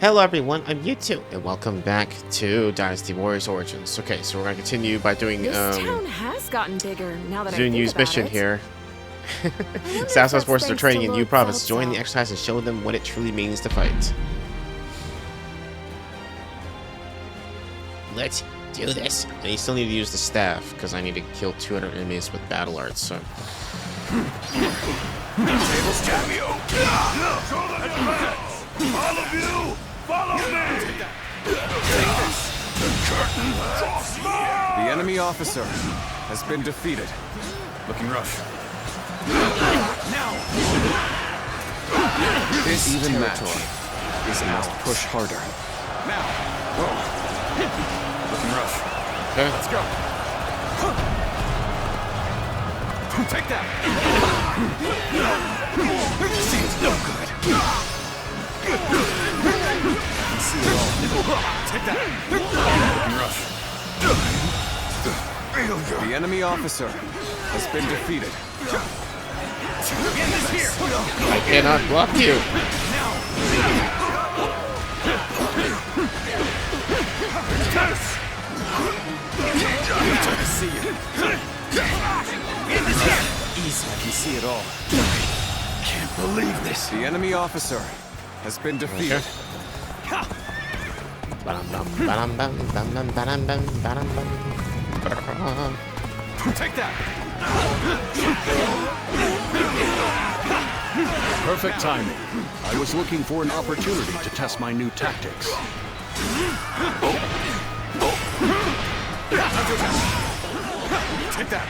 Hello everyone, I'm Yutu, and welcome back to Dynasty Warriors Origins. Okay, so we're gonna continue by doing This town has gotten bigger now that Xun I think Yu's about mission it. here. if Southwest that's forces are thanks training to in Yu Lord province. Cao Join the Cao. exercise and show them what it truly means to fight. Let's do this. And you still need to use the staff, because I need to kill 200 enemies with battle arts, so... Tables jab you! All of you, follow me! The enemy officer has been defeated. Looking rough. This Even territory is must push harder. Now! Looking rough. Okay. Let's go! Take that! Seems no good. See it all. Take that! Looking rough. The enemy officer has been defeated. Get this here! I cannot block you! I see you. Easy, I can see it all. Can't believe this. The enemy officer has been defeated. Take that! Perfect timing. I was looking for an opportunity to test my new tactics. Take that!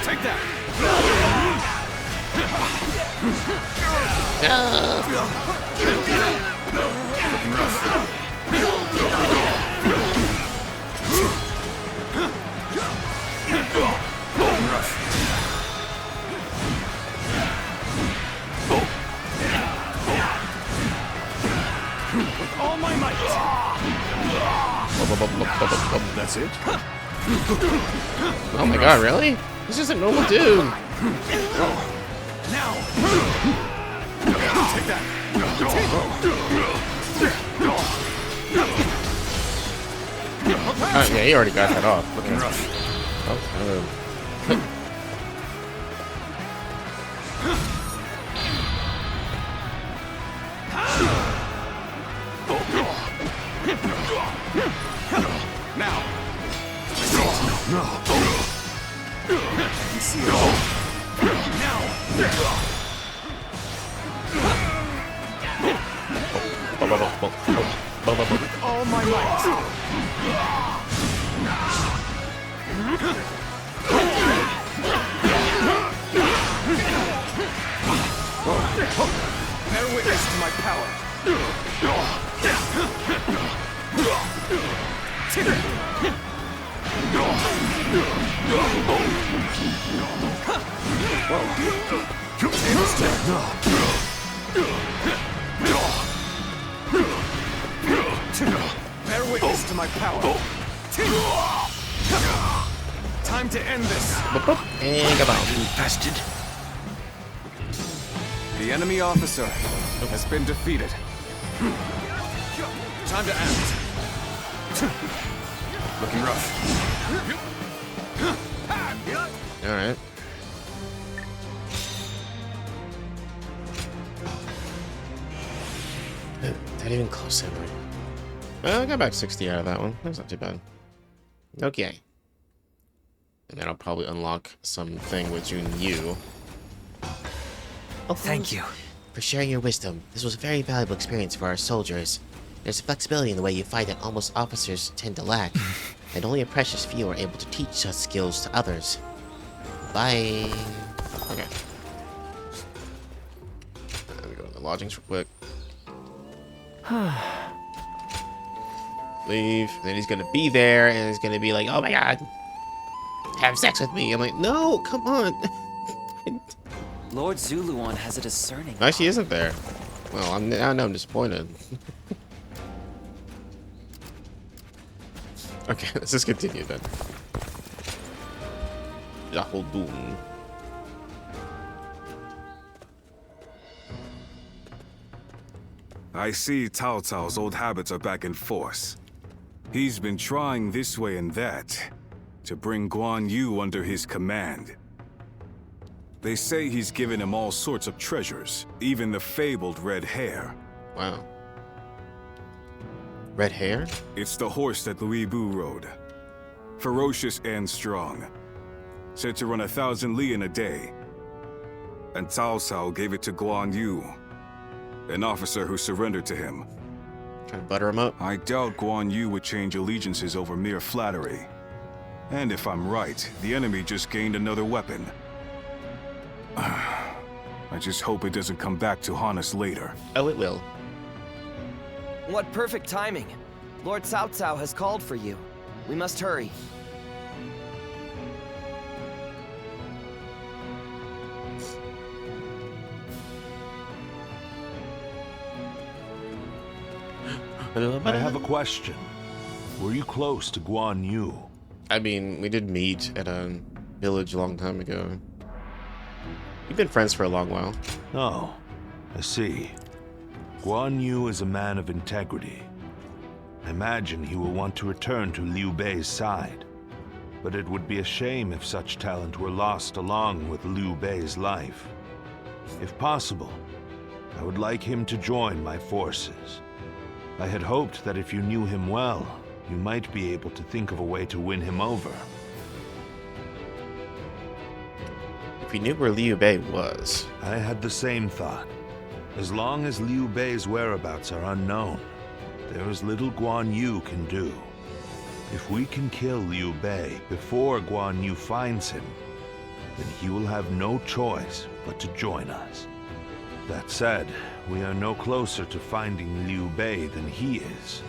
Take that! Looking rough. Looking rough. With all my might. That's it? Oh my god, really? He's just a normal dude. Now! Take that! Yeah, he already got that off. Looking rough. Oh, Now! No! I can see it all. Now! With all my might. Bear witness to my power. Bear witness to my power. Time to end this. and goodbye. Infested. The enemy officer has been defeated. Time to act. Looking rough. Alright. Not even close, anyway. Well, I got back 60 out of that one. That's not too bad. Okay. And then I'll probably unlock something with Xun Yu. Oh, Thank you. for sharing your wisdom. This was a very valuable experience for our soldiers. There's a flexibility in the way you fight that almost officers tend to lack, and only a precious few are able to teach such skills to others. Bye. Okay. Let me go to the lodgings real quick. Leave. And then he's gonna be there, and he's gonna be like, "Oh my god, have sex with me." I'm like, "No, come on." Lord Zuluan has a discerning. No, she isn't there. Well, I know I'm disappointed. Okay, let's just continue then. Xiahou Dun. I see Cao Cao's old habits are back in force. He's been trying this way and that to bring Guan Yu under his command. They say he's given him all sorts of treasures, even the fabled red hair. Wow. Red hair? It's the horse that Louis Bu rode. Ferocious and strong. Said to run 1,000 li in a day. And Cao Cao gave it to Guan Yu, an officer who surrendered to him. Trying to butter him up? I doubt Guan Yu would change allegiances over mere flattery. And if I'm right, the enemy just gained another weapon. I just hope it doesn't come back to haunt us later. Oh, it will. What perfect timing. Lord Cao Cao has called for you. We must hurry. I have a question. Were you close to Guan Yu? I mean, we did meet at a village a long time ago. We've been friends for a long while. Oh, I see. Guan Yu is a man of integrity. I imagine he will want to return to Liu Bei's side. But it would be a shame if such talent were lost along with Liu Bei's life. If possible, I would like him to join my forces. I had hoped that if you knew him well, you might be able to think of a way to win him over. If we knew where Liu Bei was. I had the same thought. As long as Liu Bei's whereabouts are unknown, there is little Guan Yu can do. If we can kill Liu Bei before Guan Yu finds him, then he will have no choice but to join us. That said, we are no closer to finding Liu Bei than he is.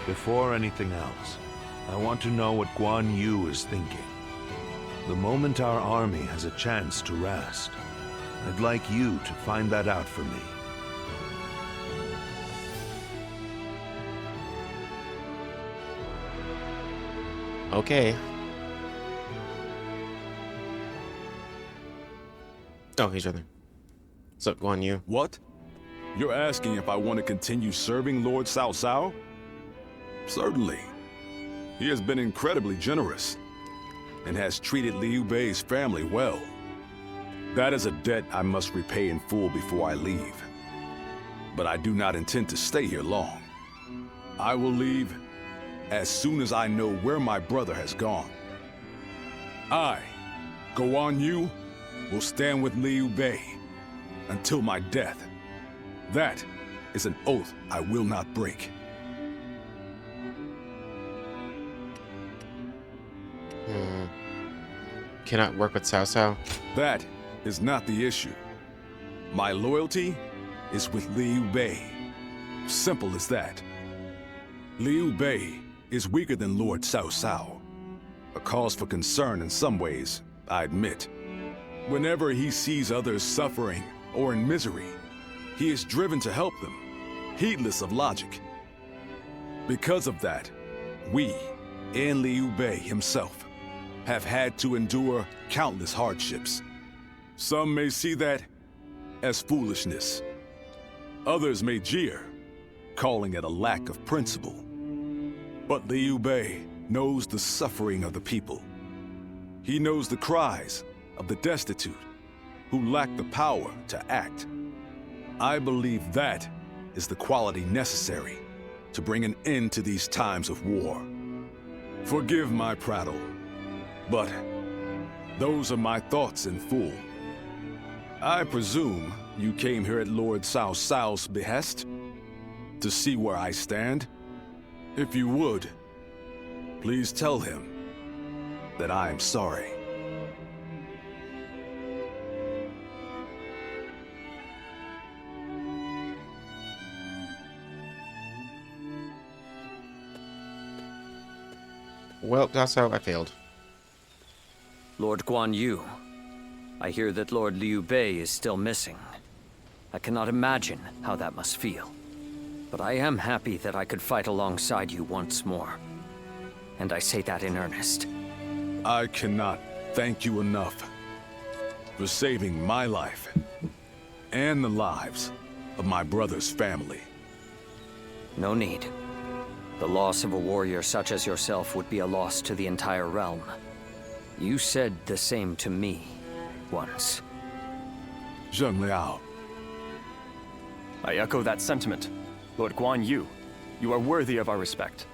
Before anything else, I want to know what Guan Yu is thinking. The moment our army has a chance to rest, I'd like you to find that out for me. Okay. Oh, he's right there. What's up, Guan Yu? What? You're asking if I want to continue serving Lord Cao Cao? Certainly. He has been incredibly generous and has treated Liu Bei's family well. That is a debt I must repay in full before I leave. But I do not intend to stay here long. I will leave as soon as I know where my brother has gone. I, Guan Yu, will stand with Liu Bei until my death. That is an oath I will not break. Cannot work with Cao Cao? That is not the issue. My loyalty is with Liu Bei. Simple as that. Liu Bei is weaker than Lord Cao Cao. A cause for concern in some ways, I admit. Whenever he sees others suffering or in misery, he is driven to help them, heedless of logic. Because of that, we, and Liu Bei himself, have had to endure countless hardships. Some may see that as foolishness. Others may jeer, calling it a lack of principle. But Liu Bei knows the suffering of the people. He knows the cries of the destitute who lack the power to act. I believe that is the quality necessary to bring an end to these times of war. Forgive my prattle, but those are my thoughts in full. I presume you came here at Lord Cao Cao's behest to see where I stand. If you would, please tell him that I am sorry. Well, that's how I failed. Lord Guan Yu, I hear that Lord Liu Bei is still missing. I cannot imagine how that must feel. But I am happy that I could fight alongside you once more. And I say that in earnest. I cannot thank you enough for saving my life and the lives of my brother's family. No need. The loss of a warrior such as yourself would be a loss to the entire realm. You said the same to me once. Zheng Liao, I echo that sentiment. Lord Guan Yu, you are worthy of our respect,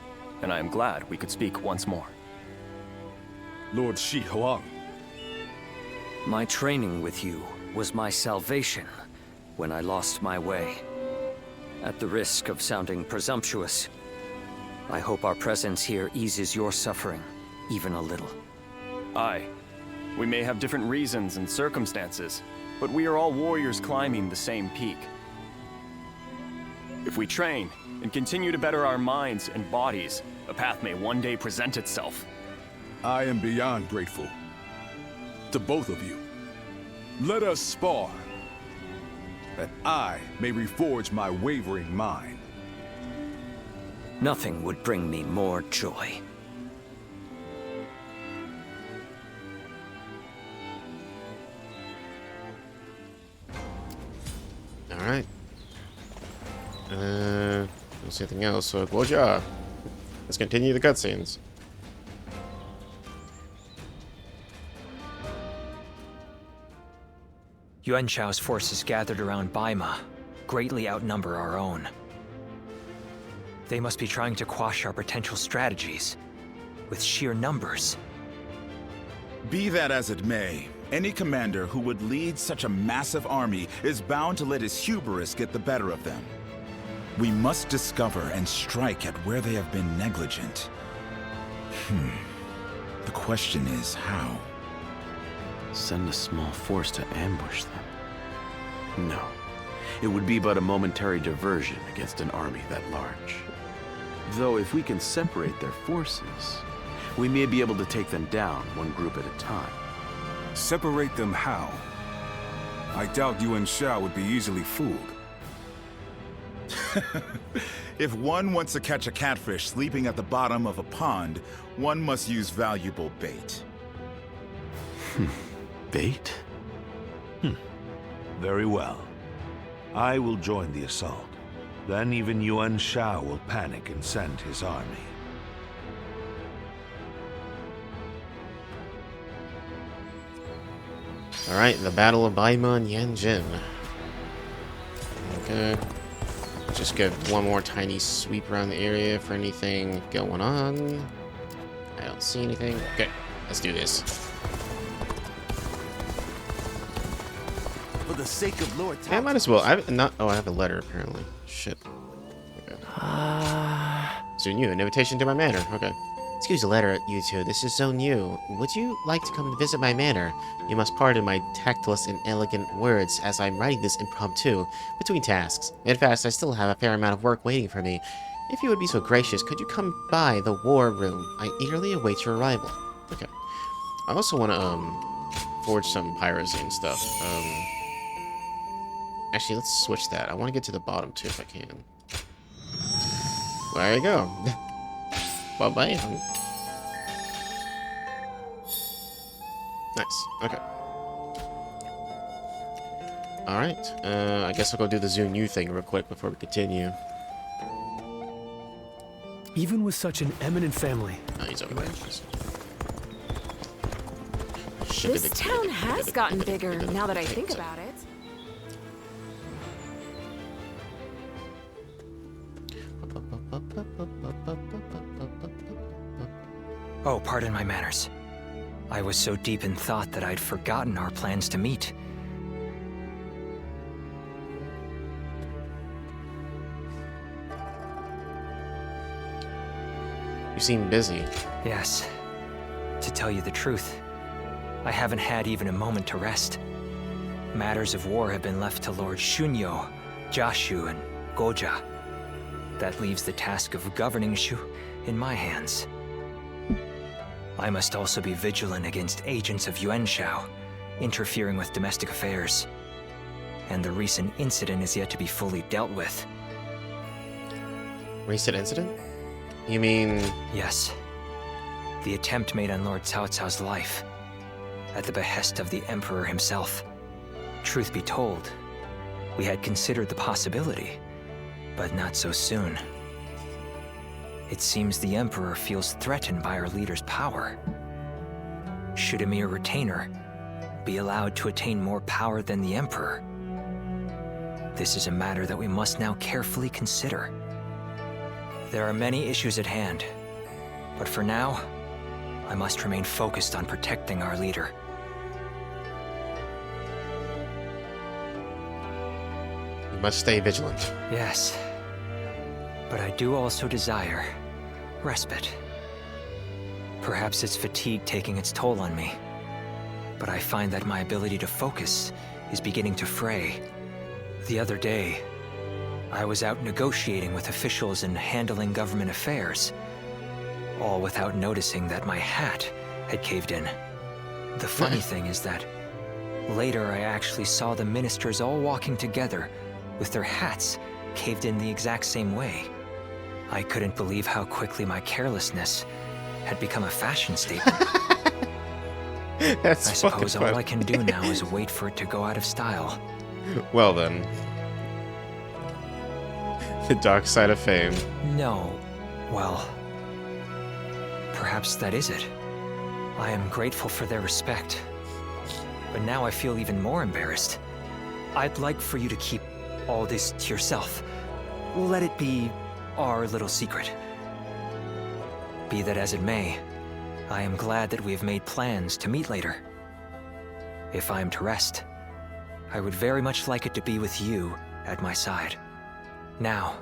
and I am glad we could speak once more. Lord Huang. My training with you was my salvation when I lost my way. At the risk of sounding presumptuous, I hope our presence here eases your suffering, even a little. Aye. We may have different reasons and circumstances, but we are all warriors climbing the same peak. If we train and continue to better our minds and bodies, a path may one day present itself. I am beyond grateful to both of you. Let us spar, that I may reforge my wavering mind. Nothing would bring me more joy. Alright. Don't see anything else, so Guo Jia. Let's continue the cutscenes. Yuanchao's forces gathered around Baima greatly outnumber our own. They must be trying to quash our potential strategies with sheer numbers. Be that as it may, any commander who would lead such a massive army is bound to let his hubris get the better of them. We must discover and strike at where they have been negligent. The question is how? Send a small force to ambush them? No. It would be but a momentary diversion against an army that large. Though if we can separate their forces, we may be able to take them down one group at a time. Separate them how? I doubt Yuan Shao would be easily fooled. If one wants to catch a catfish sleeping at the bottom of a pond, one must use valuable bait. Bait? Very well. I will join the assault. Then even Yuan Shao will panic and send his army. Alright, the Battle of Baima and Yanjin. Okay. Just get one more tiny sweep around the area for anything going on. I don't see anything. Okay, let's do this. For the sake of Lord Yeah, I might as well. I have not. Oh, I have a letter apparently. Shit. Okay. Xun Yu, an invitation to my manor. Okay. Excuse the letter, you two. This is Xun Yu. Would you like to come and visit my manor? You must pardon my tactless and elegant words as I'm writing this impromptu between tasks. In fact, I still have a fair amount of work waiting for me. If you would be so gracious, could you come by the war room? I eagerly await your arrival. Okay. I also want to forge some piracy and stuff. Actually, let's switch that. I want to get to the bottom too if I can. There you go. Bye-bye. Nice. Okay. Alright. I guess I'll go do the Xun Yu thing real quick before we continue. Even with such an eminent family. Oh, he's over there. This town has gotten bigger now that I think about it. Oh, pardon my manners. I was so deep in thought that I'd forgotten our plans to meet. You seem busy. Yes. To tell you the truth, I haven't had even a moment to rest. Matters of war have been left to Lord Xun Yu, Jiashu, and Guo Jia. That leaves the task of governing Shu in my hands. I must also be vigilant against agents of Yuanshao, interfering with domestic affairs. And the recent incident is yet to be fully dealt with. Recent incident? You mean... Yes. The attempt made on Lord Cao Cao's life, at the behest of the Emperor himself. Truth be told, We had considered the possibility, but not so soon. It seems the Emperor feels threatened by our leader's power. Should a mere retainer be allowed to attain more power than the Emperor? This is a matter that we must now carefully consider. There are many issues at hand, but for now, I must remain focused on protecting our leader. You must stay vigilant. Yes, but I do also desire respite. Perhaps it's fatigue taking its toll on me, but I find that my ability to focus is beginning to fray. The other day, I was out negotiating with officials and handling government affairs, all without noticing that my hat had caved in. The funny thing is that later I actually saw the ministers all walking together with their hats caved in the exact same way. I couldn't believe how quickly my carelessness had become a fashion statement. That's I suppose all funny. I can do now is wait for it to go out of style. Well then. The dark side of fame. No. Well, perhaps that is it. I am grateful for their respect. But now I feel even more embarrassed. I'd like for you to keep all this to yourself. Let it be our little secret. Be that as it may, I am glad that we have made plans to meet later. If I am to rest, I would very much like it to be with you at my side. Now,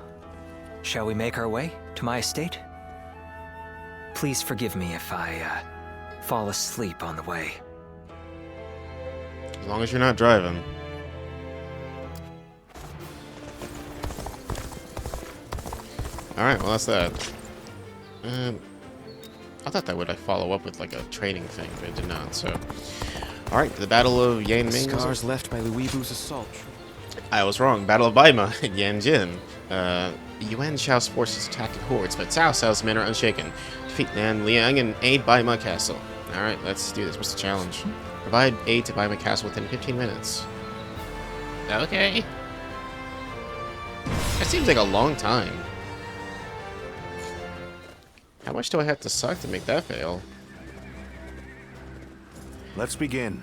shall we make our way to my estate? Please forgive me if I fall asleep on the way. As long as you're not driving. Alright, well that's that. I thought that would follow up with like a training thing, but it did not, so. Alright, the Battle of Yanming. Scars left by Luibu's assault. I was wrong. Battle of Baima in Yanjin. Yuan Shao's forces attacked in hordes, but Cao Cao's men are unshaken. Defeat Nan Liang and aid Baima Castle. Alright, let's do this. What's the challenge? Provide aid to Baima Castle within 15 minutes. Okay. That seems like a long time. How much do I have to suck to make that fail? Let's begin.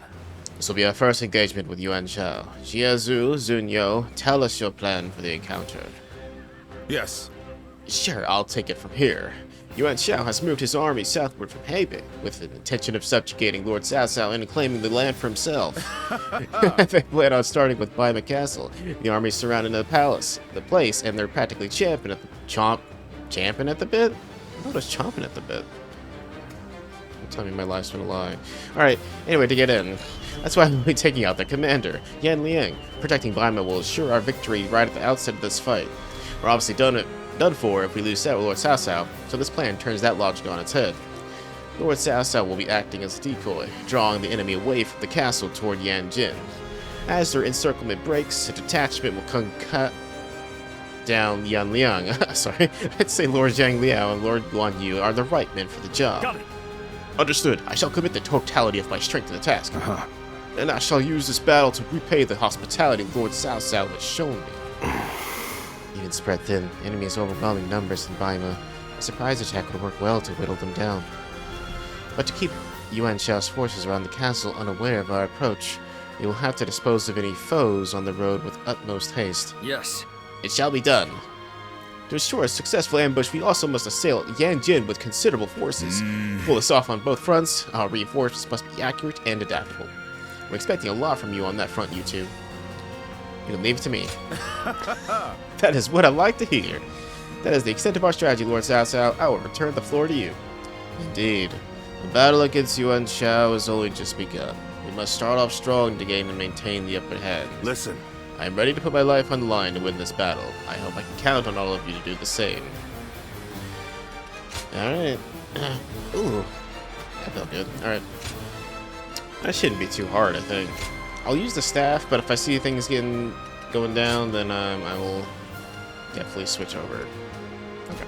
This will be our first engagement with Yuan Shao. Xiahou, Xun Yu, tell us your plan for the encounter. Yes. Sure, I'll take it from here. Yuan Shao has moved his army southward from Hebei, with the intention of subjugating Lord Cao Cao and claiming the land for himself. They plan on starting with Baima Castle. The army surrounding the place, and they're practically champing at the bit? I thought it was chomping at the bit. Don't tell me my life's been a lie. Alright, anyway, to get in. That's why we'll be taking out their commander, Yan Liang. Protecting Baima will assure our victory right at the outset of this fight. We're obviously done for if we lose out with Lord Cao Cao, so this plan turns that logic on its head. Lord Cao Cao will be acting as a decoy, drawing the enemy away from the castle toward Yanjin. As their encirclement breaks, a detachment will come cut down Yan Liang. Sorry, I'd say Lord Zhang Liao and Lord Guan Yu are the right men for the job. Got it. Understood. I shall commit the totality of my strength to the task. And I shall use this battle to repay the hospitality Lord Cao Cao has shown me. Even spread thin, enemies overwhelming numbers in Baima. A surprise attack would work well to whittle them down. But to keep Yuan Shao's forces around the castle unaware of our approach, we will have to dispose of any foes on the road with utmost haste. Yes. It shall be done. To ensure a successful ambush, we also must assail Yanjin with considerable forces. To pull this off on both fronts, our reinforcements must be accurate and adaptable. We're expecting a lot from you on that front, you two. You can leave it to me. That is what I like to hear. That is the extent of our strategy, Lord Cao Cao. I will return the floor to you. Indeed. The battle against Yuan Shao has only just begun. We must start off strong to gain and maintain the upper hand. Listen. I am ready to put my life on the line to win this battle. I hope I can count on all of you to do the same. Alright. Ooh. That felt good. Alright. That shouldn't be too hard, I think. I'll use the staff, but if I see things going down, then I will definitely switch over. Okay.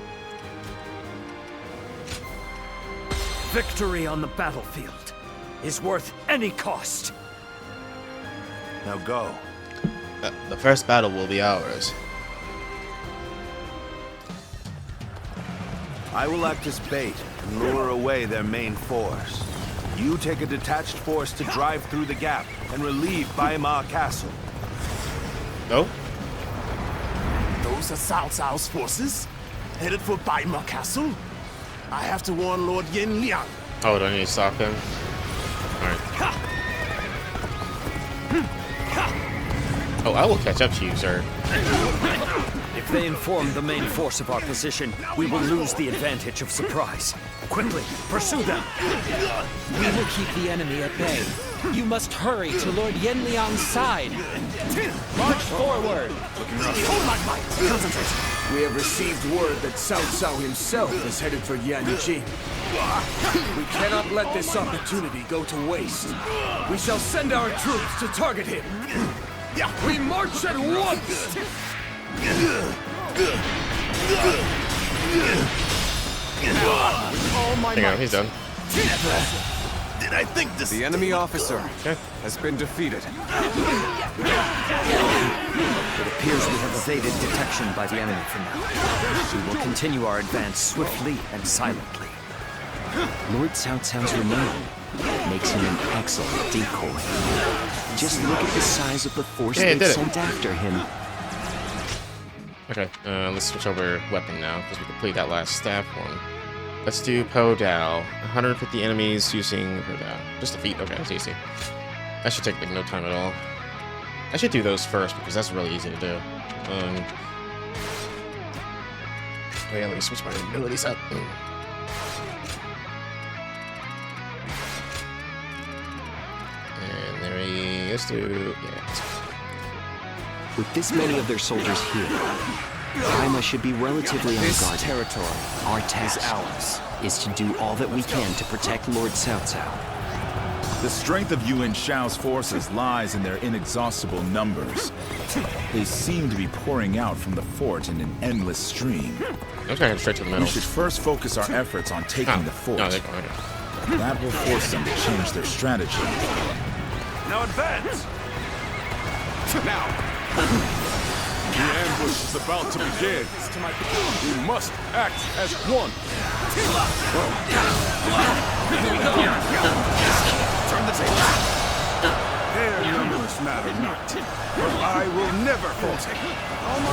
Victory on the battlefield is worth any cost. Now go. The first battle will be ours. I will act as bait and lure away their main force. You take a detached force to drive through the gap and relieve Baima Castle. No? Those are Cao Cao's forces? Headed for Baima Castle? I have to warn Lord Yanjin. Oh, do I need to stop him? Alright. Oh, I will catch up to you, sir. If they inform the main force of our position, we will lose the advantage of surprise. Quickly, pursue them! We will keep the enemy at bay. You must hurry to Lord Yanliang's side. March forward! Hold my might! Concentrate! We have received word that Cao Cao himself is headed for Yanjin. We cannot let this opportunity go to waste. We shall send our troops to target him. We march at once! All my Hang on, he's done. Did I think this? The enemy officer has been defeated. It appears we have evaded detection by the enemy for now. We will continue our advance swiftly and silently. Lord Cao Cao's renown makes him an excellent decoy. Just look at the size of the force they sent after him. Okay, let's switch over weapon now, because we completed that last staff one. Let's do Po Dao. 150 enemies using Po Dao. Just defeat, okay, that's easy. That should take like no time at all. I should do those first, because that's really easy to do. Oh yeah, let me switch my abilities up. And there he is. With this many of their soldiers here, Baima should be relatively on guard. This territory, our task is to do all that we can to protect Lord Cao Cao. The strength of Yuan Shao's forces lies in their inexhaustible numbers. They seem to be pouring out from the fort in an endless stream. I'm trying to straight to the middle. We should first focus our efforts on taking the fort. No, they're going. That will force them to change their strategy. Now advance! Now! The ambush is about to begin. We must act as one. Turn the tables. Their numbers matter not. But I will never falter.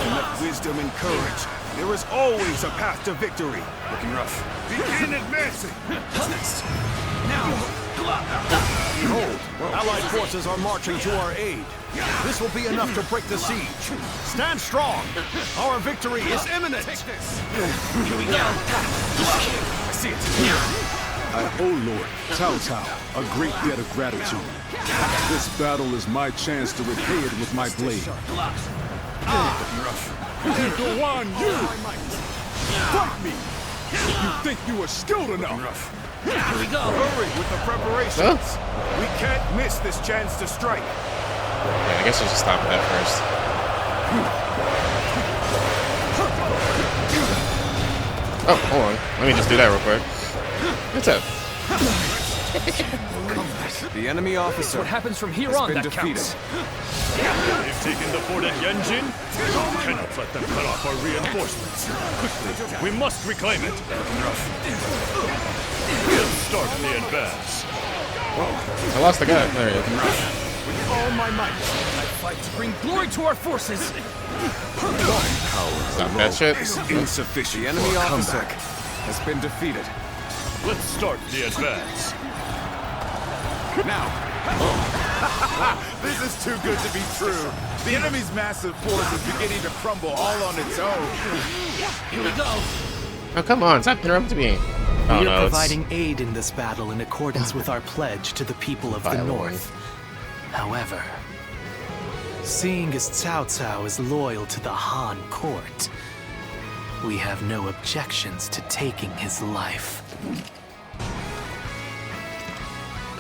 Enough wisdom and courage. There is always a path to victory. Looking rough. Begin advancing. What's next? Now! Behold, Allied forces are marching to our aid. This will be enough to break the siege. Stand strong. Our victory is imminent. Take this. Here we go. I see it. I owe Lord Cao Cao a great debt of gratitude. This battle is my chance to repay it with my blade. Guan Yu! Fight me! You think you are skilled enough? Here we go. Hurry with the preparations. We can't miss this chance to strike. Yeah, I guess I'll just stop at that first. Oh, hold on. Let me just do that real quick. What's up? The enemy officer. What happens from here on that counts. They've taken the fort at Yanjin. Cannot let them cut off our reinforcements. Quickly, we must reclaim it. We'll start the advance. I lost the guy. There he is. With all my might, I fight to bring glory to our forces. Stop that shit. Insufficient. The enemy officer has been defeated. Let's start the advance. Now! This is too good to be true. The enemy's massive force is beginning to crumble all on its own. Here we go. Oh, come on. Stop interrupting me. Oh, we no, are it's providing aid in this battle in accordance with our pledge to the people of the North. However, seeing as Cao Cao is loyal to the Han court, we have no objections to taking his life.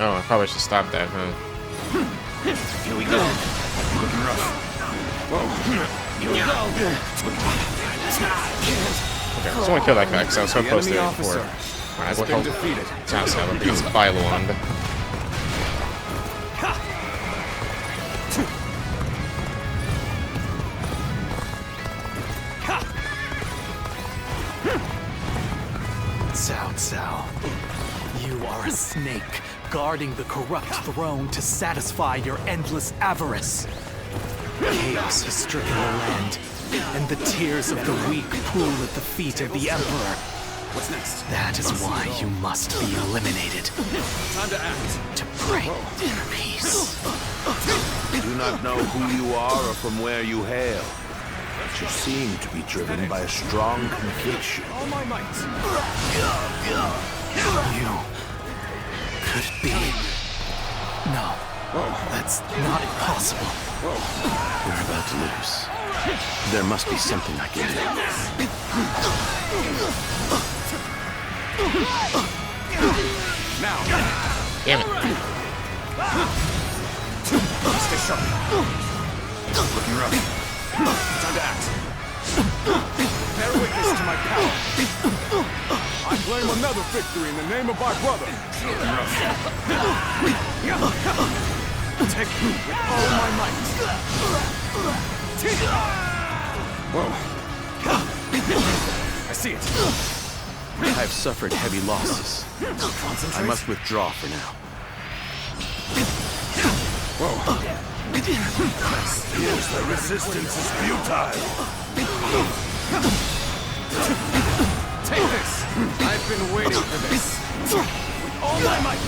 Oh, I probably should stop that, huh? Here we go. Looking rough. Here we go. Okay, I just want to kill that guy because I was so close to it before. Alright, we'll help Cao Cao against Bailon. Cao. You are a snake, guarding the corrupt throne to satisfy your endless avarice. Chaos has stricken the land, and the tears of the weak pool at the feet of the Emperor. What's next? That is why you must be eliminated. Time to act. To bring peace. Do not know who you are or from where you hail. But you seem to be driven by a strong conviction. All my might. You could be... No, that's not possible. We're about to lose. There must be something I can do. Now. Damn it. Stay sharp. Looking rough. Time to act. Bear witness to my power. I claim another victory in the name of my brother. Looking rough. Take me with all my might. Whoa. I see it. I have suffered heavy losses. I must withdraw for now. Whoa. Yes, the resistance is futile. Take this. I've been waiting for this. With all my might.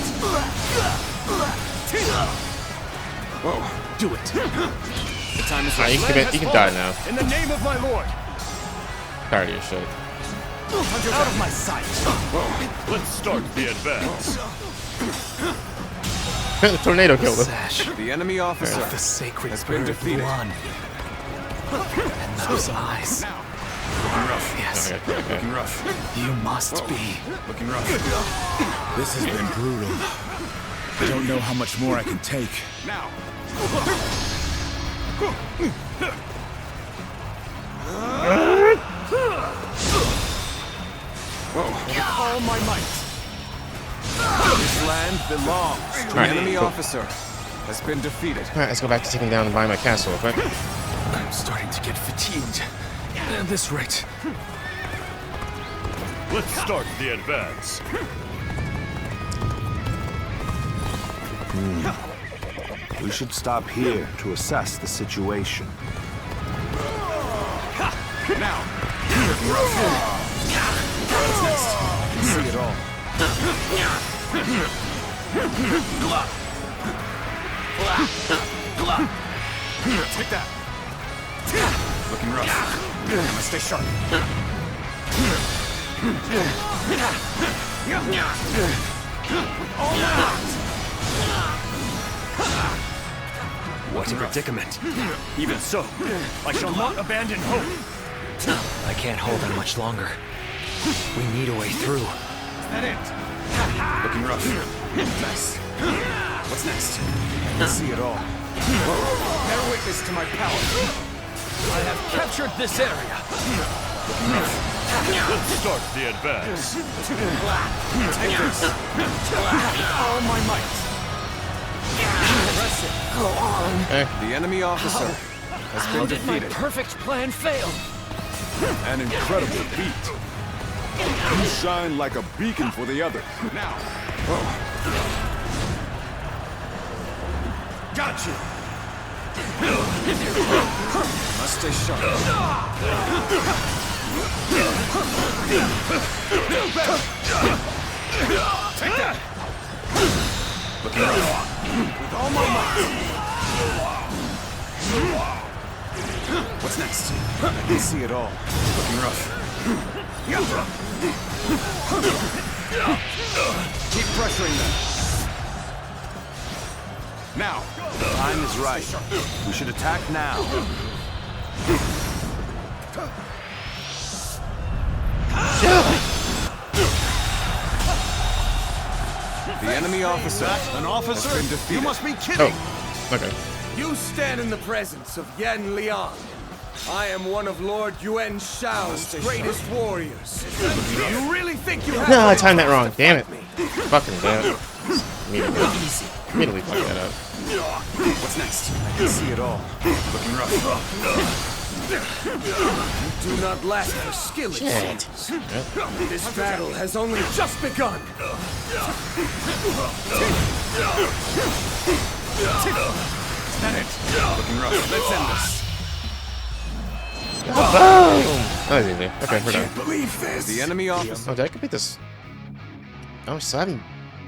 Whoa. Do it. The time is right. You can die now. In the name of my lord. Tired of your shit. Out of my sight. Let's start the advance. The tornado killed him. The enemy officer The sacred has been bird defeated. won. And those eyes. Looking rough. Yes, Looking rough. you must be. Looking rough. This has been brutal. I don't know how much more I can take. Now. With all my might. This land belongs to the enemy officer. Has been defeated. Alright, let's go back to taking down the Baima castle, okay? I'm starting to get fatigued. At this rate. Let's start the advance. We should stop here to assess the situation. Now. What's next? I can see it all. Take that. Looking rough. I must stay sharp. All out. What a predicament. Even so, I shall not abandon hope. I can't hold on much longer. We need a way through. Is that it? Looking rough. Nice. What's next? I can see it all. Bear witness to my power. I have captured this area. Looking rough. Let's start the advance. Take this. All my might. Press it. Go on. The enemy officer has been defeated. My perfect plan failed. An incredible feat. You shine like a beacon for the others. Now. Got you. Must stay sharp. Take that. Looking rough. With all my might. What's next? I can see it all. Looking rough. Keep pressuring them. Now. Time is right. We should attack now. The enemy officer. An officer? Has been defeated. You must be kidding. Oh, okay. You stand in the presence of Yan Liang. I am one of Lord Yuan Shao's greatest warriors. Do you really think you have... No, I timed that wrong. Damn it. Fucking damn it. Immediately fucked that up. What's next? I can see it all. Looking rough. You do not lack for skill, it Shit. seems. This battle has only just begun. That it. Looking rough. Let's end this. Boom! That was easy. Okay, we're done. Believe this. The enemy officer. Oh, did I complete this? Oh, still having.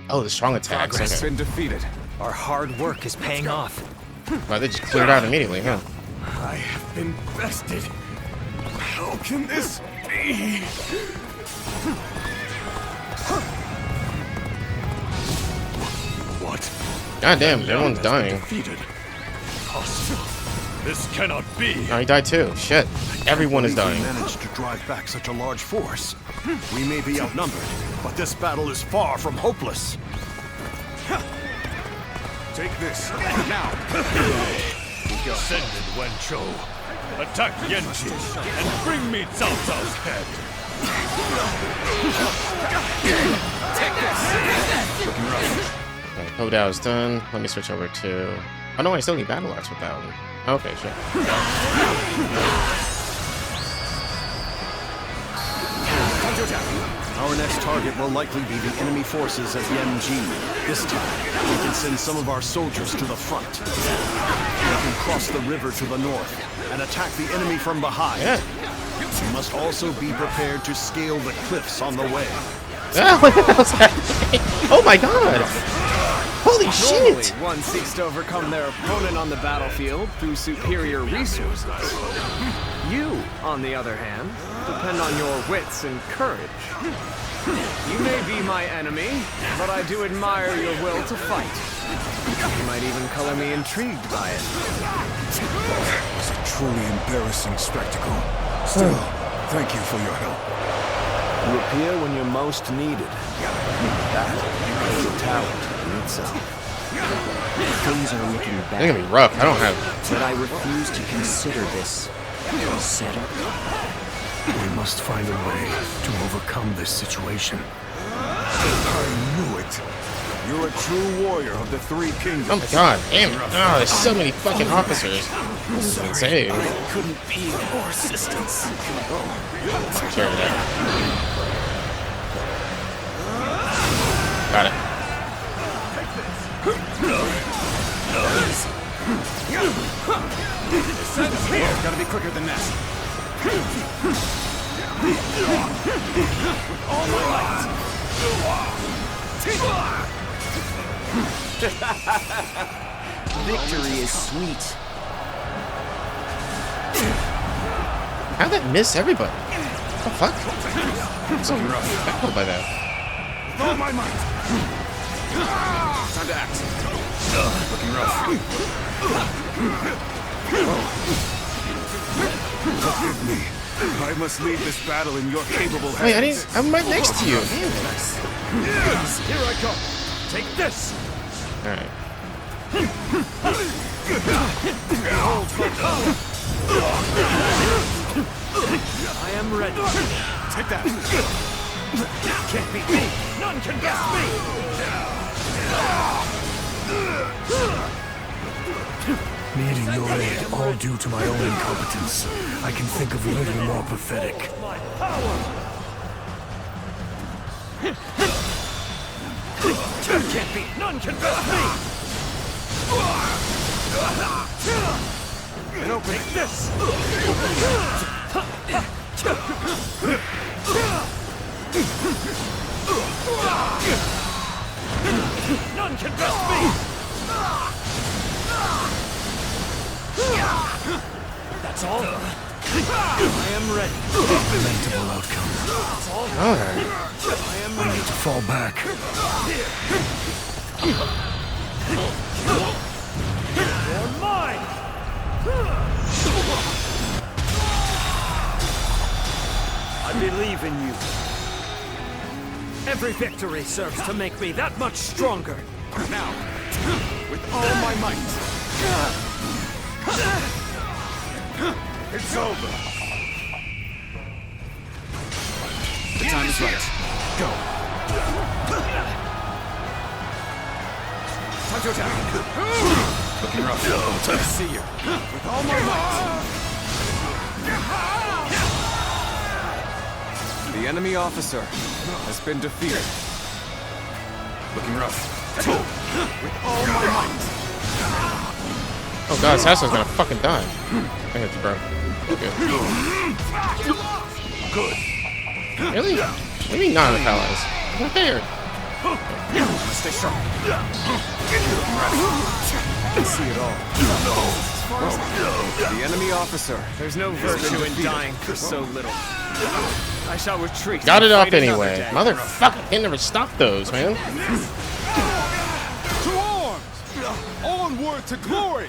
Oh, the strong attacks. Progress has Okay. been defeated. Our hard work is paying off. Wow, they just cleared out immediately, huh? I have been bested. How can this be? What? God damn, everyone's dying. Defeated. Impossible. This cannot be. Oh, he died too. Shit. Everyone is We dying. managed to drive back such a large force. We may be outnumbered, but this battle is far from hopeless. Take this. Now. Descended Wenchou. Attack Yanjin and bring me Cao Cao's head. Take this. Looking rough. Okay, Cao Cao is done. Let me switch over to. Oh no, I still need battle arts with that one. Okay, sure. Our next target will likely be the enemy forces at Yanjin. This time, we can send some of our soldiers to the front. We can cross the river to the north and attack the enemy from behind. Yeah. We must also be prepared to scale the cliffs on the way. Ah, what the hell's happening? Oh my god! Holy Normally, shit! one seeks to overcome their opponent on the battlefield through superior resources. You, on the other hand, depend on your wits and courage. You may be my enemy, but I do admire your will to fight. You might even color me intrigued by it. It was a truly embarrassing spectacle. Still, thank you for your help. You appear when you're most needed. That is a talent in itself. Things are looking It's bad. gonna be rough. I don't have. But I refuse to consider this setup. We must find a way to overcome this situation. I knew it. You're a true warrior of the Three Kingdoms. Oh my god, damn it. Oh, there's so many fucking officers. This is insane. Couldn't be of more assistance. Sure, yeah. Got it. Gotta be quicker than that. With all my might. Victory is sweet. How'd that miss everybody? What the fuck? I'm so baffled by that. With all my might. Time to act. Looking rough. Forgive me. I must lead this battle in your capable hands. Wait, I didn't. I'm right next to you. Damn it. Here I come. Take this. Alright. I am ready. Take that. Can't beat me. None can best me. Needing your aid, all due to my own incompetence. I can think of little more pathetic. Can't beat. None can best me. And open this. None can best me. That's all. I am ready. lamentable outcome. Alright. I need to fall back. You're mine. I believe in you. Every victory serves to make me that much stronger. Now, with all my might. It's over. The time is right. Go. Time to attack. Looking rough. Time to see you. With all my might. The enemy officer has been defeated. Looking rough. With all my might. Oh god, Assassin's gonna fucking die. I hit you, bro. Good. Really? What do you mean not enough allies? I'm prepared. Stay strong. I can see it all. The enemy officer. There's no virtue in dying for so little. I shall retreat. Got it and up fight another anyway. day. Motherfucker, can't never stop those, man. To arms! Onward to glory!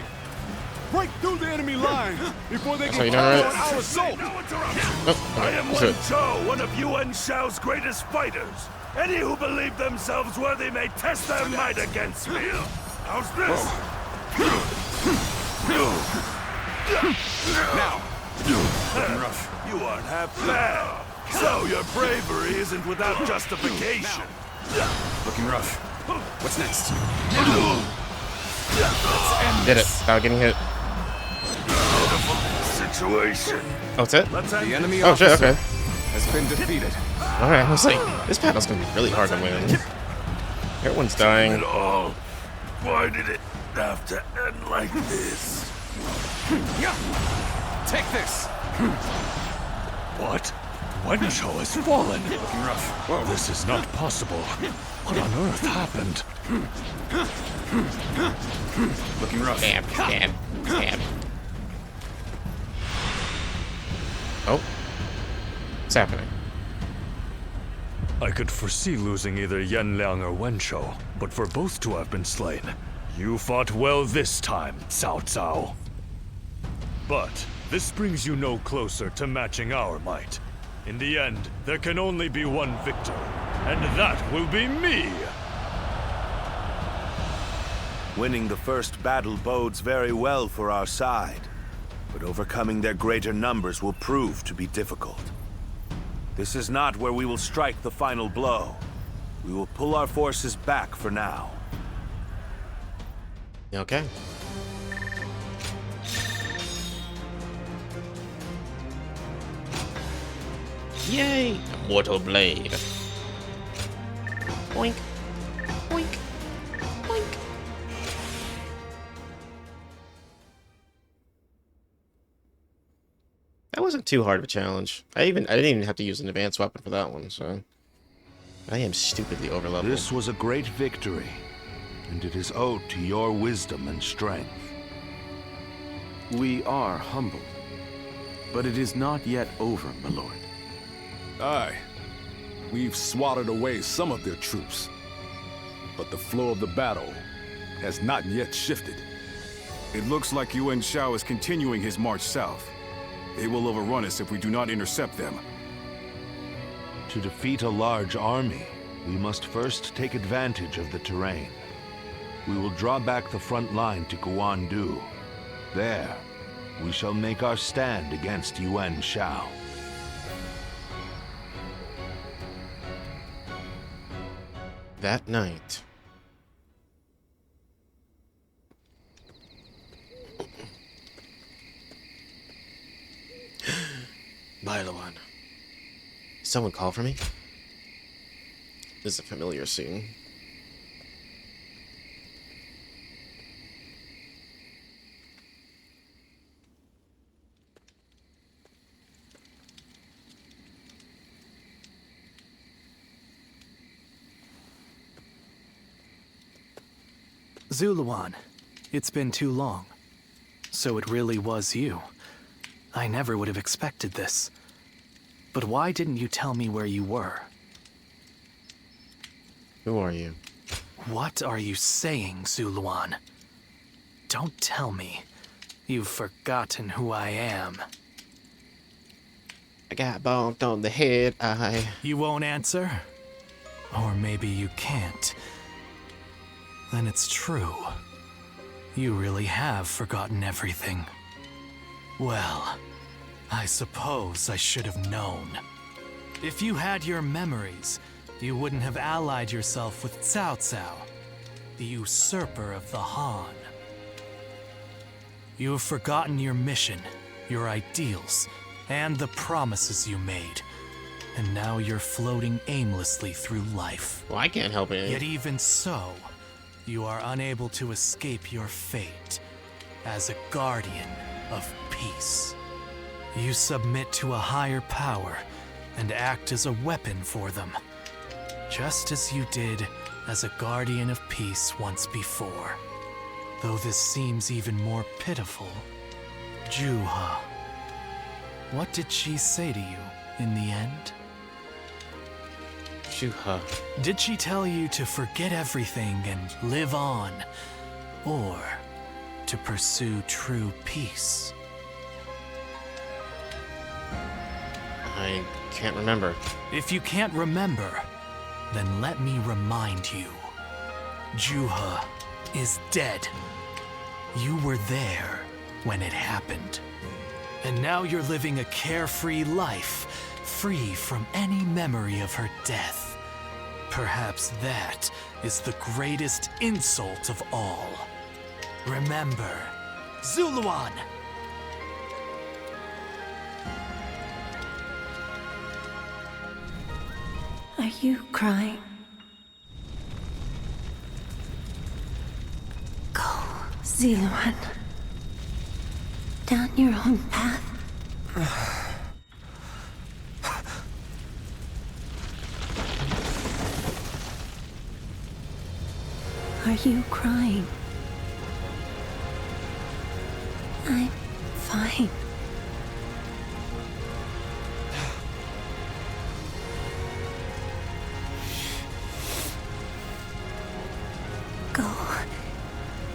Break through the enemy line before they That's how can you done call it. on our assault! Oh, I am let's Wen do it. Chou, one of Yuan Shao's greatest fighters. Any who believe themselves worthy may test their might against me. How's this? Now! Looking rough. You aren't half bad. So your bravery isn't without justification. Looking rough. What's next? Did it without getting hit. Situation. Oh, that's it? The enemy Oh shit, officer okay. has been defeated. Alright, I was like, this battle's gonna be really hard to win. Everyone's dying. It all. Why did it have to end like this? Take this. What? Wen Chou has fallen. Looking rough. Well, this is not possible. What on earth happened? Looking rough. Stab, stab, stab. Oh. What's happening? I could foresee losing either Yanliang or Wen Chou, but for both to have been slain, you fought well this time, Cao Cao. But this brings you no closer to matching our might. In the end, there can only be one victor, and that will be me! Winning the first battle bodes very well for our side, but overcoming their greater numbers will prove to be difficult. This is not where we will strike the final blow. We will pull our forces back for now. Okay. Yay! Mortal blade. Boink. Boink. Boink. That wasn't too hard of a challenge. I didn't even have to use an advanced weapon for that one, so I am stupidly overleveled. This was a great victory, and it is owed to your wisdom and strength. We are humbled, but it is not yet over, my lord. Aye. We've swatted away some of their troops, but the flow of the battle has not yet shifted. It looks like Yuan Shao is continuing his march south. They will overrun us if we do not intercept them. To defeat a large army, we must first take advantage of the terrain. We will draw back the front line to Guan Yu. There, we shall make our stand against Yuan Shao. That night. Bailawan. Someone call for me? This is a familiar scene. Zuluan, it's been too long. So it really was you. I never would have expected this. But why didn't you tell me where you were? Who are you? What are you saying, Zuluan? Don't tell me. You've forgotten who I am. I got bonked on the head, You won't answer? Or maybe you can't. Then it's true. You really have forgotten everything. Well, I suppose I should have known. If you had your memories, you wouldn't have allied yourself with Cao Cao, the usurper of the Han. You have forgotten your mission, your ideals, and the promises you made. and now you're floating aimlessly through life. Well, I can't help it. Yet even so, you are unable to escape your fate as a guardian of peace. You submit to a higher power and act as a weapon for them, just as you did as a guardian of peace once before. Though this seems even more pitiful, Xiahou, what did she say to you in the end? Xiahou. Did she tell you to forget everything and live on, or to pursue true peace? I can't remember. If you can't remember, then let me remind you. Xiahou is dead. You were there when it happened. And now you're living a carefree life, free from any memory of her death. Perhaps that is the greatest insult of all. Remember, Zuluan! Are you crying? Go, Zuluan. Down your own path. Are you crying? I'm fine. Go,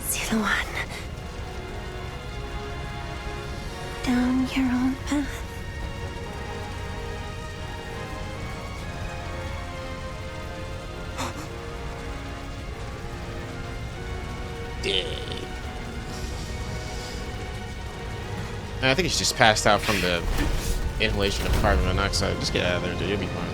Zuluan. Down your own path. I think he's just passed out from the inhalation of carbon monoxide. Just get out of there, dude. You'll be fine.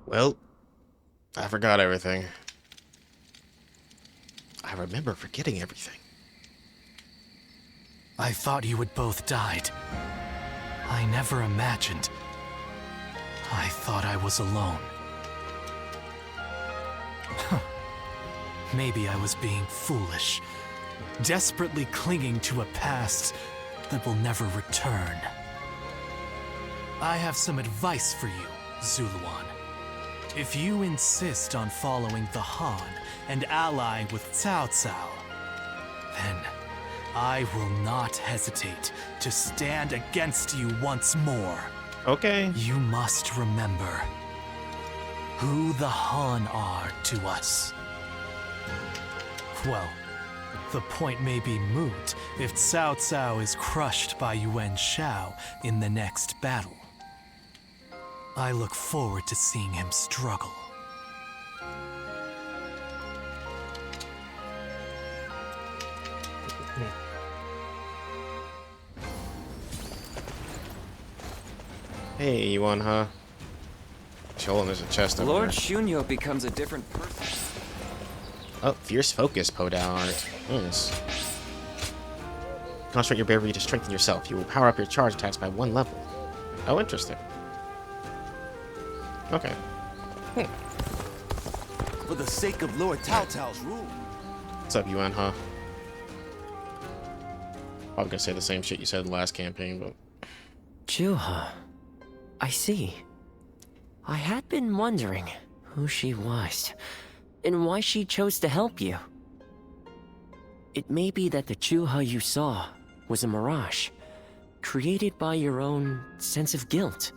Well, I forgot everything. I remember forgetting everything. I thought you had both died. I never imagined. I thought I was alone. Maybe I was being foolish, desperately clinging to a past that will never return. I have some advice for you, Zuluan. If you insist on following the Han and allying with Cao Cao, then I will not hesitate to stand against you once more. Okay. You must remember who the Han are to us. Well, the point may be moot if Cao Cao is crushed by Yuan Shao in the next battle. I look forward to seeing him struggle. Hey, Yuanhua. Chillin', there's a chest over Lord there. Xun Yu becomes a different person. Oh, fierce focus, Podao art. Nice. Concentrate your bravery to strengthen yourself. You will power up your charge attacks by 1 level. Oh, interesting. Okay. For the sake of Lord Cao Cao's rule. What's up, Yuanhua? Probably gonna say the same shit you said last campaign, but... Xiahou. I see. I had been wondering who she was, and why she chose to help you. It may be that the Xiahou you saw was a mirage, created by your own sense of guilt.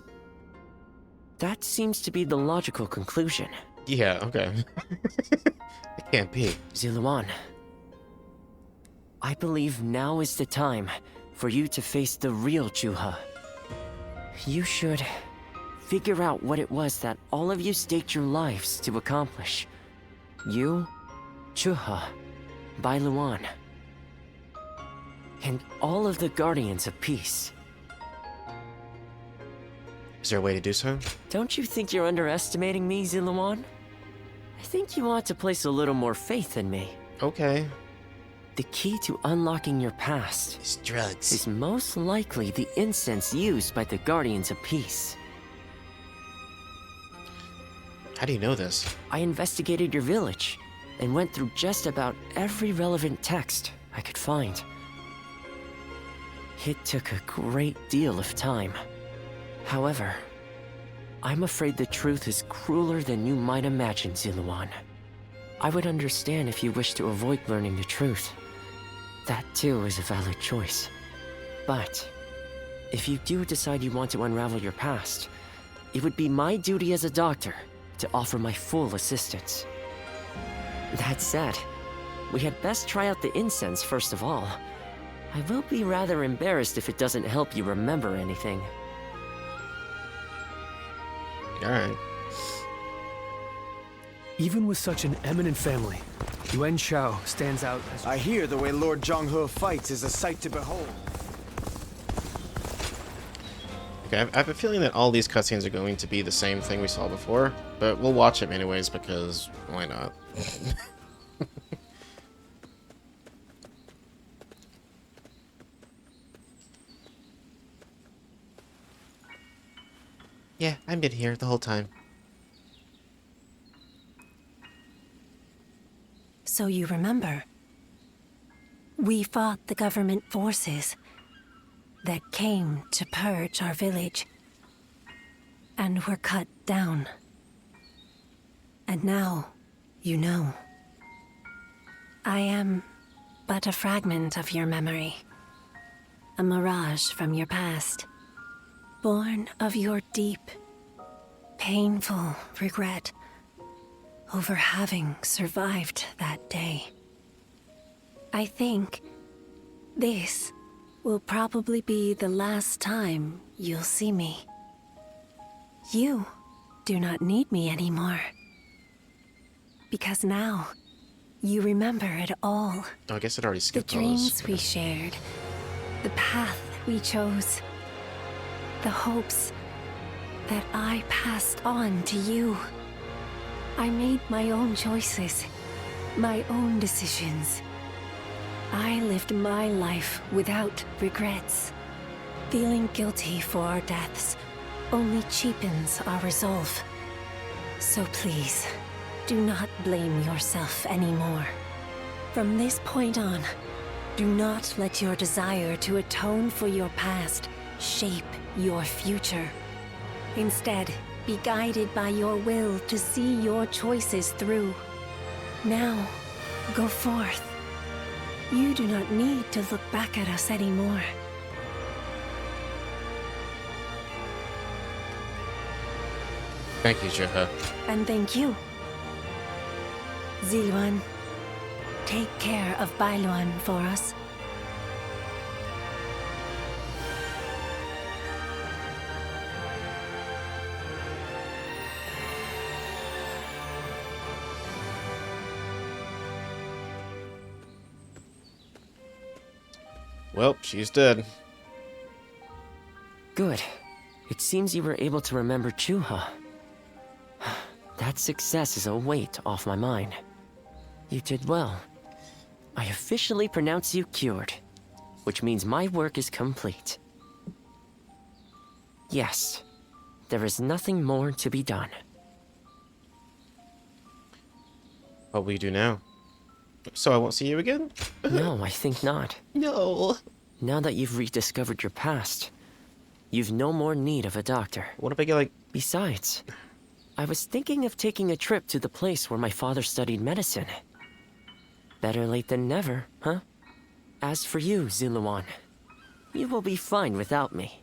That seems to be the logical conclusion. Yeah, okay. It can't be. Zuluan, I believe now is the time for you to face the real Xiahou You should figure out what it was that all of you staked your lives to accomplish. You, Chuha, Bailuan, and all of the Guardians of Peace. Is there a way to do so? Don't you think you're underestimating me, Ziluan? I think you ought to place a little more faith in me. Okay. The key to unlocking your past is drugs. Is most likely the incense used by the Guardians of Peace. How do you know this? I investigated your village and went through just about every relevant text I could find. It took a great deal of time. However, I'm afraid the truth is crueler than you might imagine, Ziluan. I would understand if you wish to avoid learning the truth. That too is a valid choice. But if you do decide you want to unravel your past, it would be my duty as a doctor to offer my full assistance. That said, we had best try out the incense first of all. I will be rather embarrassed if it doesn't help you remember anything. Alright. Even with such an eminent family, Yuan Shao stands out as... I hear the way Lord Zhonghe fights is a sight to behold. Okay, I have a feeling that all these cutscenes are going to be the same thing we saw before, but we'll watch them anyways because why not? Yeah, I've been here the whole time. So you remember? We fought the government forces that came to purge our village and were cut down. And now, you know. I am but a fragment of your memory. A mirage from your past. Born of your deep, painful regret over having survived that day. I think this will probably be the last time you'll see me. You do not need me anymore. Because now, you remember it all. Oh, I guess it already skipped the dreams we shared, the path we chose, the hopes that I passed on to you. I made my own choices, my own decisions. I lived my life without regrets. Feeling guilty for our deaths only cheapens our resolve. So please, do not blame yourself anymore. From this point on, do not let your desire to atone for your past shape your future. Instead, be guided by your will to see your choices through. Now, go forth. You do not need to look back at us anymore. Thank you, Xiahou. And thank you. Ziluan, take care of Bailuan for us. Well, she's dead. Good. It seems you were able to remember Chuha. That success is a weight off my mind. You did well. I officially pronounce you cured, which means my work is complete. Yes, there is nothing more to be done. What will you do now? So I won't see you again? No, I think not. No. Now that you've rediscovered your past, you've no more need of a doctor. What if I get like... Besides, I was thinking of taking a trip to the place where my father studied medicine. Better late than never, huh? As for you, Ziluan, you will be fine without me.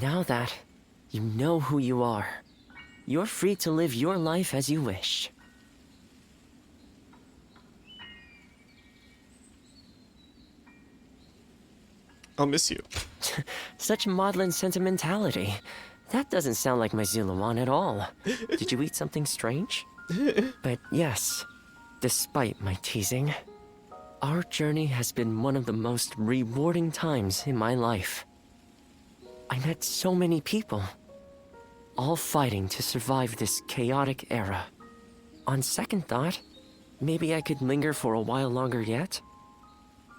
Now that you know who you are, you're free to live your life as you wish. I'll miss you. Such maudlin sentimentality. That doesn't sound like my Zuluan at all. Did you eat something strange? But yes, despite my teasing, our journey has been one of the most rewarding times in my life. I met so many people, all fighting to survive this chaotic era. On second thought, maybe I could linger for a while longer yet.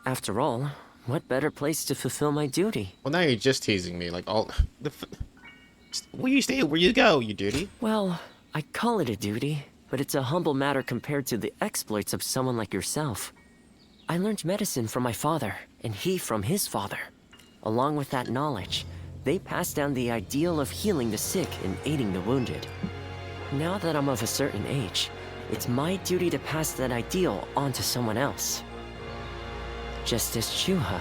After all, what better place to fulfill my duty? Well, now you're just teasing me, like all the. Where you stay, where you go, you duty. Well, I call it a duty, but it's a humble matter compared to the exploits of someone like yourself. I learned medicine from my father, and he from his father. Along with that knowledge, they passed down the ideal of healing the sick and aiding the wounded. Now that I'm of a certain age, it's my duty to pass that ideal on to someone else. Just as Xiahou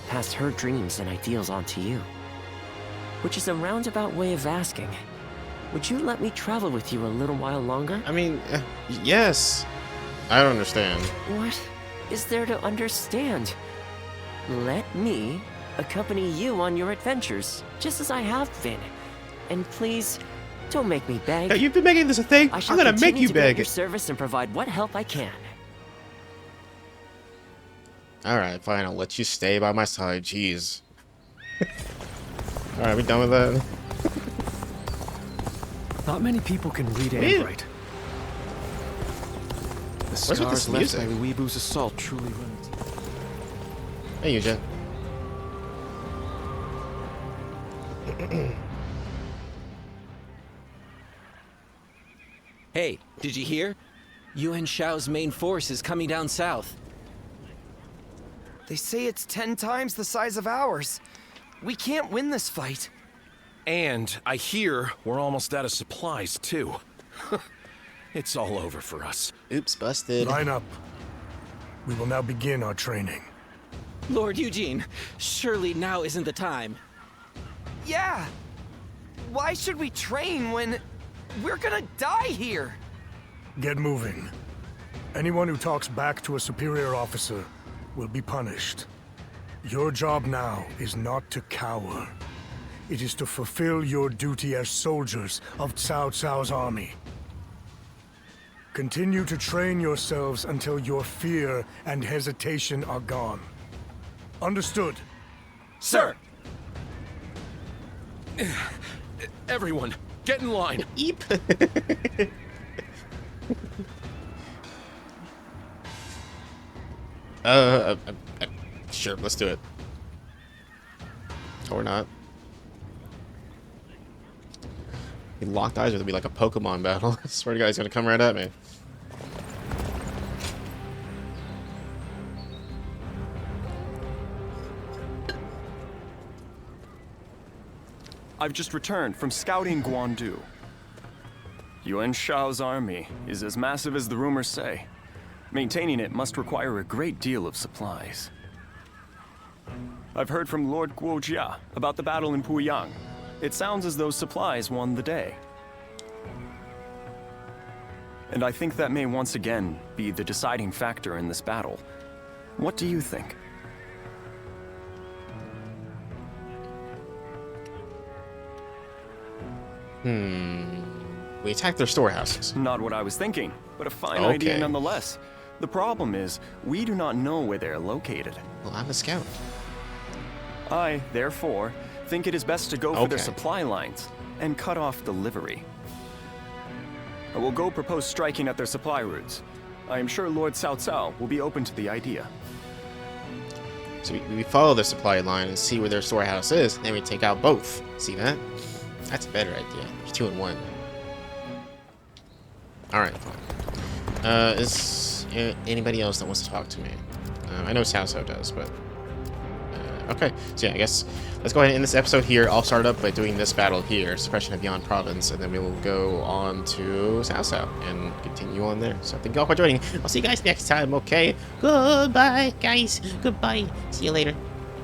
passed her dreams and ideals on to you. Which is a roundabout way of asking, would you let me travel with you a little while longer? I mean, yes. I don't understand. What is there to understand? Let me accompany you on your adventures, just as I have been. And please, don't make me beg. Hey, you've been making this a thing? I'm gonna make you beg. Your service and provide what help I can. Alright, fine, I'll let you stay by my side, jeez. Alright, we done with that? Not many people can read and write. The scars left by the Weebu's assault truly runs. Hey, Eugen. Hey, did you hear? Yuan Shao's main force is coming down south. They say it's 10 times the size of ours. We can't win this fight. And I hear we're almost out of supplies, too. It's all over for us. Oops, busted. Line up. We will now begin our training. Lord Eugene, surely now isn't the time. Yeah. Why should we train when we're gonna die here? Get moving. Anyone who talks back to a superior officer will be punished. Your job now is not to cower. It is to fulfill your duty as soldiers of Cao Cao's army. Continue to train yourselves until your fear and hesitation are gone. Understood? Sir! Everyone, get in line. Eep. Sure, let's do it. Or not. He locked eyes with me like a Pokemon battle. I swear to God, he's gonna come right at me. I've just returned from scouting Guan Yu. Yuan Shao's army is as massive as the rumors say. Maintaining it must require a great deal of supplies. I've heard from Lord Guo Jia about the battle in Puyang. It sounds as though supplies won the day. And I think that may once again be the deciding factor in this battle. What do you think? We attacked their storehouses. Not what I was thinking, but a fine idea nonetheless. The problem is, we do not know where they are located. Well, I'm a scout. I, therefore, think it is best to go for their supply lines and cut off delivery. I will go propose striking at their supply routes. I am sure Lord Cao Cao will be open to the idea. So we follow their supply line and see where their storehouse is, and then we take out both. See that? That's a better idea. There's 2 in 1. Alright, fine. Is anybody else that wants to talk to me? I know Cao Cao does, but... okay, so yeah, I guess let's go ahead and end this episode here. I'll start up by doing this battle here, Suppression of Yan Province, and then we will go on to Cao Cao and continue on there. So thank you all for joining. I'll see you guys next time, okay? Goodbye, guys. Goodbye. See you later.